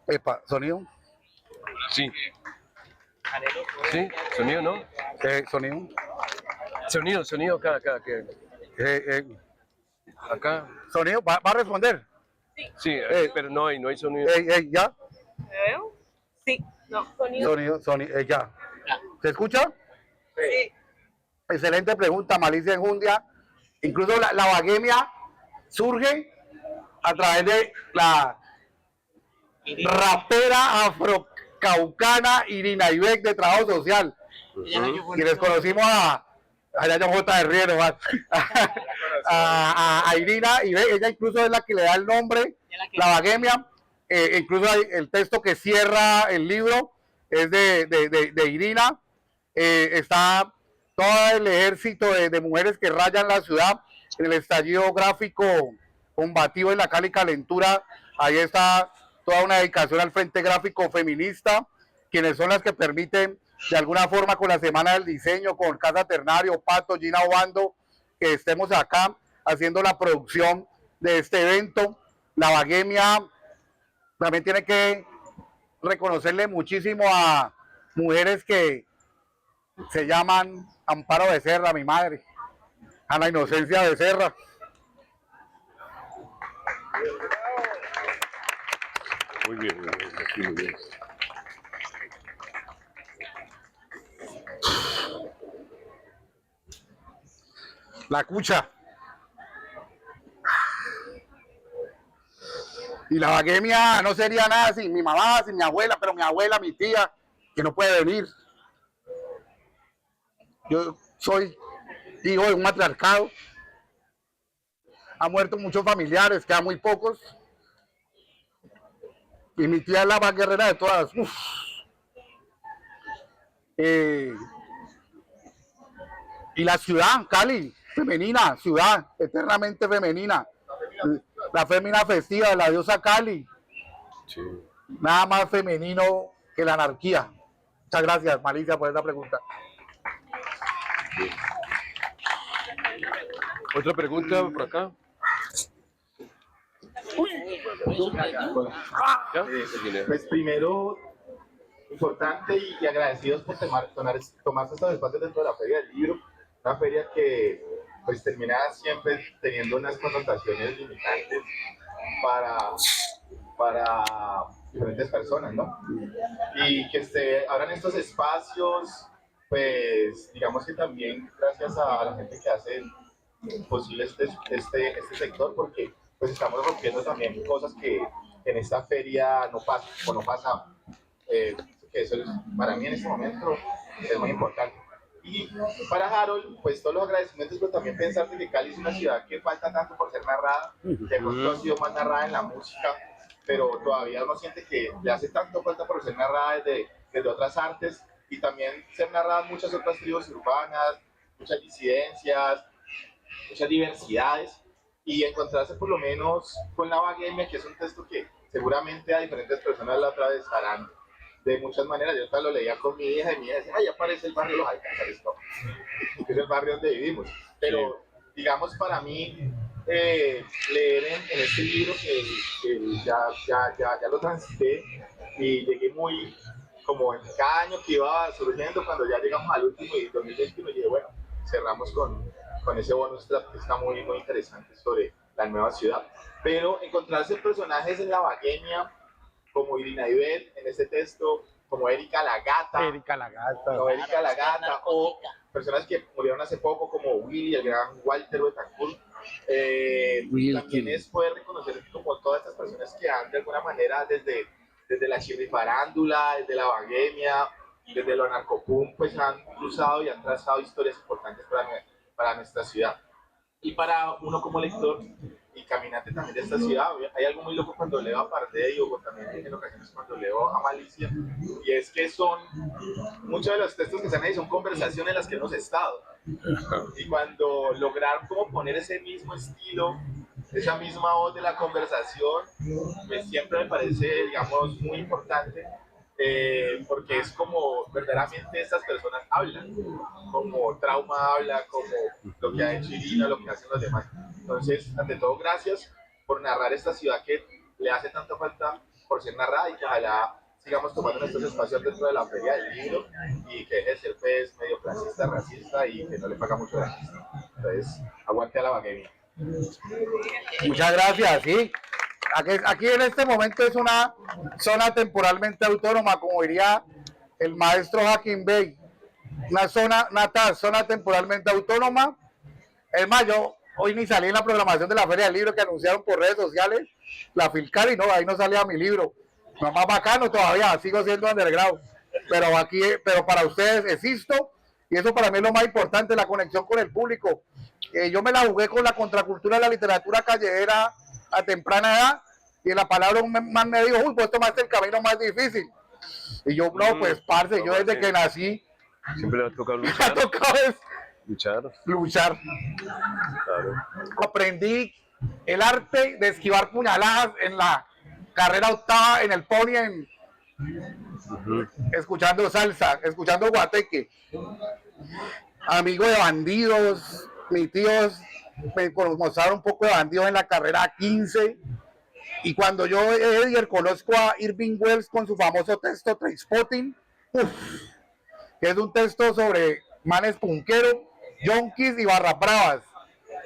epa, sonido.
Sí. Sí, sonido, ¿no?
Sonido.
Sonido acá. Acá.
Sonido, ¿va a responder?
Sí, pero no hay sonido.
¿Ya?
¿Me veo? Sí, no, sonido.
Sonido, ya. ¿Se escucha?
Sí.
Excelente pregunta, Malicia en Jundia. Incluso la Baguemia surge a través de la rapera afrocaucana Irina Ibeck de Trabajo Social. Quienes conocimos allá John J. de Riero, a Irina Ibeck, ella incluso es la que le da el nombre, la Baguemia. Incluso hay el texto que cierra el libro es de Irina. Está todo el ejército de mujeres que rayan la ciudad en el estallido gráfico combativo en la Cali Calentura. Ahí está toda una dedicación al Frente Gráfico Feminista, quienes son las que permiten de alguna forma con la Semana del Diseño, con Casa Ternario, Pato, Gina Obando, que estemos acá haciendo la producción de este evento. La Baguemia también tiene que reconocerle muchísimo a mujeres que se llaman Amparo Becerra, mi madre, Ana Inocencia Becerra.
Muy bien, muy bien.
La Cucha. Y la Baguemia no sería nada sin mi mamá, sin mi abuela, pero mi abuela, mi tía, que no puede venir. Yo soy hijo de un matriarcado. Han muerto muchos familiares, quedan muy pocos. Y mi tía es la más guerrera de todas. Y la ciudad, Cali, femenina, ciudad eternamente femenina. La fémina festiva, la diosa Cali.
Sí.
Nada más femenino que la anarquía. Muchas gracias, Malicia, por esta pregunta.
Bien. ¿Otra pregunta por acá? ¿Ya?
Pues primero, importante y agradecidos por tomarse estos espacios dentro de la Feria del Libro, una feria que pues termina siempre teniendo unas connotaciones limitantes para diferentes personas, ¿no? Y que abran estos espacios, pues digamos que también gracias a la gente que hace posible este sector, porque pues estamos rompiendo también cosas que en esta feria no pasan o no pasaban. Que eso es, para mí en este momento es muy importante. Y para Harold, pues todos los agradecimientos, pero también pensar que Cali es una ciudad que falta tanto por ser narrada, que ha sido más narrada en la música, pero todavía uno siente que le hace tanto falta por ser narrada desde otras artes, y también ser narrada en muchas otras tribus urbanas, muchas disidencias, muchas diversidades, y encontrarse por lo menos con La Baguemia, que es un texto que seguramente a diferentes personas la atravesarán de muchas maneras. Yo hasta lo leía con mi hija y mi hija decía, ay, aparece el barrio Los Alcánzares, que es el barrio donde vivimos. Pero digamos, para mí, leer en este libro que ya lo transité y llegué muy, como en cada año que iba surgiendo, cuando ya llegamos al último y 2021, y dije, bueno, cerramos con ese bonus track que está muy, muy interesante sobre la nueva ciudad. Pero encontrarse personajes en La Baguemia, como Irina Ibet en este texto, como Erika la Gata, o personas que murieron hace poco, como Willy, el gran Walter Betancourt. También es poder reconocer como todas estas personas que han de alguna manera desde la chirrifarándula, desde La Baguemia, desde lo anarcopunk, pues han cruzado y han trazado historias importantes para nuestra ciudad. Y para uno como lector y caminante también de esta ciudad, hay algo muy loco cuando leo a Pardé o también en ocasiones cuando leo a Malicia, y es que son muchos de los textos que están ahí son conversaciones en las que hemos estado, y cuando lograr como poner ese mismo estilo, esa misma voz de la conversación, pues siempre me parece, digamos, muy importante, porque es como verdaderamente estas personas hablan, como Trauma habla, como lo que ha hecho Irina, lo que hacen los demás. Entonces, ante todo, gracias por narrar esta ciudad que le hace tanta falta por ser narrada, y que ojalá sigamos tomando nuestros espacios dentro de la Feria del Libro y que deje de ser pues medio clasista, racista y que no le paga mucho racista. Entonces, aguante a La Baguemia.
Muchas gracias, sí. Aquí en este momento es una zona temporalmente autónoma, como diría el maestro Joaquín Bey. Una zona temporalmente autónoma. Es más, yo hoy ni salí en la programación de la Feria del Libro que anunciaron por redes sociales, la Filcari, no, ahí no salía mi libro. No, más bacano todavía, sigo siendo underground. Pero para ustedes existo, y eso para mí es lo más importante, la conexión con el público. Yo me la jugué con la contracultura de la literatura callejera a temprana edad, y en la palabra un man me dijo, uy, pues tomaste el camino más difícil. Y yo, no, pues, parce, yo desde que nací,
Siempre le ha tocado
me ha
luchar.
tocado es
Luchar.
luchar.
Claro.
Aprendí el arte de esquivar puñaladas en la carrera octava en el pony, escuchando salsa, escuchando guateque. Amigo de bandidos, mis tíos me mostraron un poco de bandidos en la carrera 15. Y cuando yo, Edgar, conozco a Irving Wells con su famoso texto Trainspotting, que es un texto sobre manes punqueros, yonkis y barras bravas.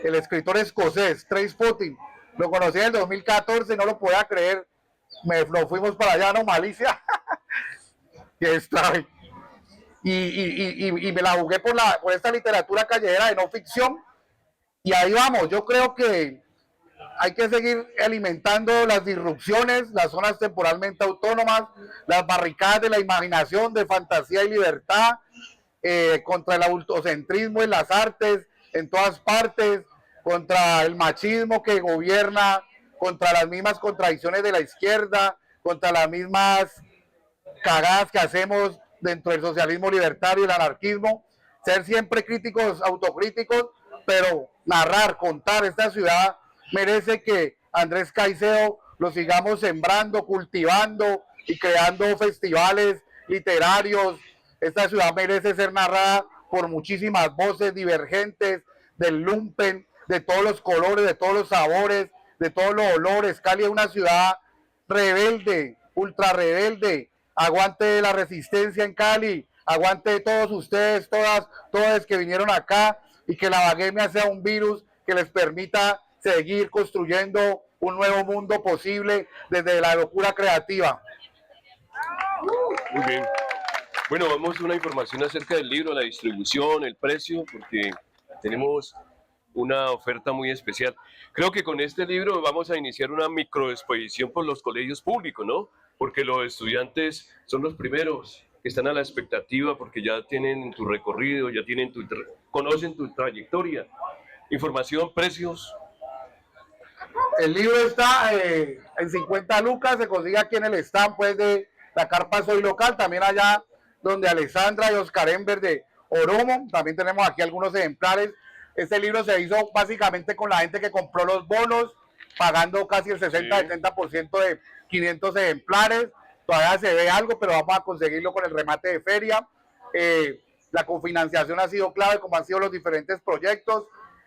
El escritor escocés, Trainspotting, lo conocí en el 2014, no lo podía creer. Lo fuimos para allá, ¿no? Malicia. Que extrae. Y me la jugué por esta literatura callejera de no ficción. Y ahí vamos, yo creo que hay que seguir alimentando las disrupciones, las zonas temporalmente autónomas, las barricadas de la imaginación, de fantasía y libertad, contra el adultocentrismo en las artes, en todas partes, contra el machismo que gobierna, contra las mismas contradicciones de la izquierda, contra las mismas cagadas que hacemos dentro del socialismo libertario y el anarquismo, ser siempre críticos, autocríticos, pero narrar, contar. Esta ciudad merece que Andrés Caicedo lo sigamos sembrando, cultivando y creando festivales literarios. Esta ciudad merece ser narrada por muchísimas voces divergentes del lumpen, de todos los colores, de todos los sabores, de todos los olores. Cali es una ciudad rebelde, ultra rebelde. Aguante la resistencia en Cali, aguante de todos ustedes, todas que vinieron acá, y que la vaguemia sea un virus que les permita seguir construyendo un nuevo mundo posible desde la locura creativa.
Muy bien. Bueno, vamos a una información acerca del libro, la distribución, el precio, porque tenemos una oferta muy especial. Creo que con este libro vamos a iniciar una microexposición por los colegios públicos, ¿no? Porque los estudiantes son los primeros que están a la expectativa porque ya tienen tu recorrido, ya tienen conocen tu trayectoria. Información, precios.
El libro está en 50 lucas, se consigue aquí en el stand pues, de la carpa Soy Local, también allá donde Alessandra y Oscar Enver de Oromo, también tenemos aquí algunos ejemplares. Este libro se hizo básicamente con la gente que compró los bonos, pagando casi el 60-70% de 500 ejemplares. Todavía se ve algo, pero vamos a conseguirlo con el remate de feria. La cofinanciación ha sido clave, como han sido los diferentes proyectos,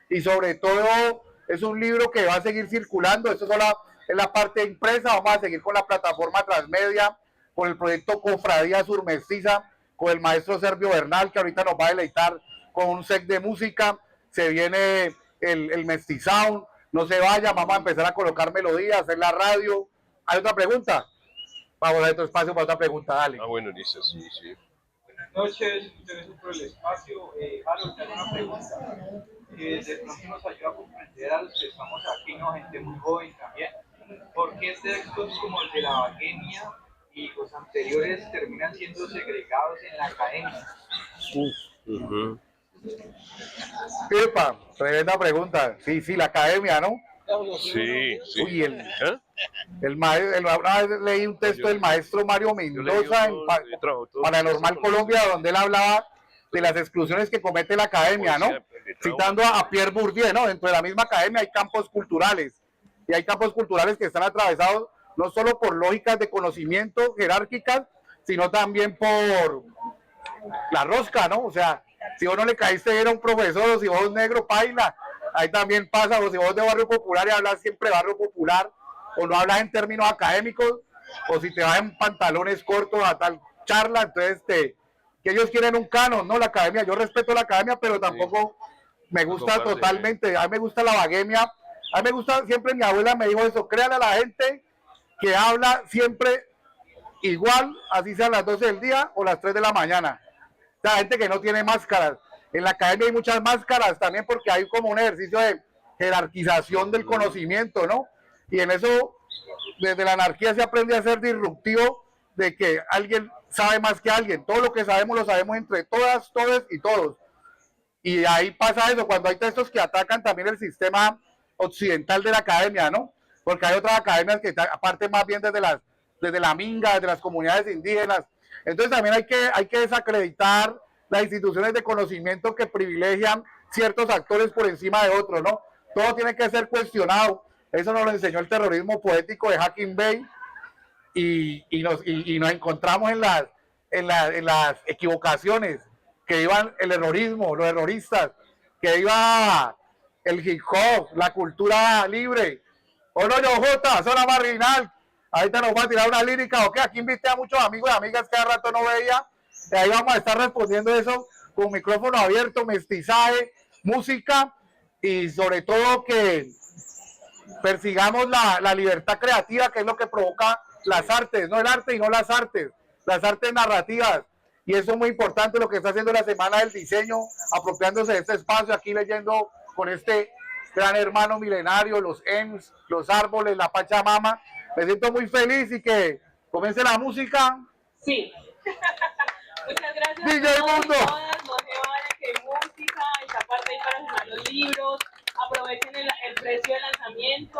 y sobre todo es un libro que va a seguir circulando. Esto solo es la parte impresa. Vamos a seguir con la plataforma transmedia, con el proyecto Cofradía Surmestiza, con el maestro Servio Bernal, que ahorita nos va a deleitar con un set de música. Se viene el mestizaun, no se vaya, vamos a empezar a colocar melodías, hacer la radio. ¿Hay otra pregunta? Vamos a dar otro espacio para otra pregunta, dale.
Ah, bueno, listo, sí.
Buenas noches, muchas gracias por el espacio. Harold, te hago una pregunta que de pronto nos ayuda a comprender a los que estamos aquí, ¿no? Gente muy joven también. ¿Por qué textos como el de la vaguemia y los anteriores terminan siendo segregados en la academia?
Epa, tremenda pregunta. Sí, la academia, ¿no?
Sí.
Uy, una vez leí un texto del maestro Mario Mendoza en Paranormal Colombia, donde él hablaba de las exclusiones que comete la academia, ¿no? Citando a Pierre Bourdieu, ¿no? Dentro de la misma academia hay campos culturales, y hay campos culturales que están atravesados no solo por lógicas de conocimiento jerárquicas, sino también por la rosca, ¿no? O sea, si vos no le caíste bien a un profesor, o si vos negro, paila, ahí también pasa. O si vos de barrio popular y hablas siempre de barrio popular, o no hablas en términos académicos, o si te vas en pantalones cortos a tal charla, entonces que ellos quieren un canon, ¿no? La academia, yo respeto la academia, pero tampoco me gusta totalmente. A mí me gusta la vaguemia, a mí me gusta, siempre mi abuela me dijo eso, créale a la gente que habla siempre igual, así sean las 12 del día o las 3 de la mañana. La gente que no tiene máscaras. En la academia hay muchas máscaras también porque hay como un ejercicio de jerarquización del conocimiento, ¿no? Y en eso, desde la anarquía se aprende a ser disruptivo, de que alguien sabe más que alguien. Todo lo que sabemos lo sabemos entre todas, todos y todos. Y ahí pasa eso, cuando hay textos que atacan también el sistema occidental de la academia, ¿no? Porque hay otras academias que aparte más bien desde desde la Minga, desde las comunidades indígenas. Entonces también hay que desacreditar las instituciones de conocimiento que privilegian ciertos actores por encima de otros, ¿no? Todo tiene que ser cuestionado. Eso nos lo enseñó el terrorismo poético de Hakim Bey y nos encontramos en las equivocaciones que iban el errorismo, los erroristas, que iba el hip hop, la cultura libre. O no, yo, Jota, zona marginal. Ahorita nos va a tirar una lírica, ok, aquí invité a muchos amigos y amigas que hace rato no veía. Y ahí vamos a estar respondiendo eso con micrófono abierto, mestizaje, música y sobre todo que persigamos la libertad creativa, que es lo que provoca las artes, no el arte y no las artes narrativas. Y eso es muy importante lo que está haciendo la Semana del Diseño, apropiándose de este espacio, aquí leyendo con este gran hermano milenario, los EMS, los árboles, la Pachamama. Me siento muy feliz y que comience la música.
Sí. Muchas gracias.
DJ
a todos y
Mundo.
todas. No se vayan, que hay música, esta parte ahí para firmar los libros. Aprovechen el precio de lanzamiento.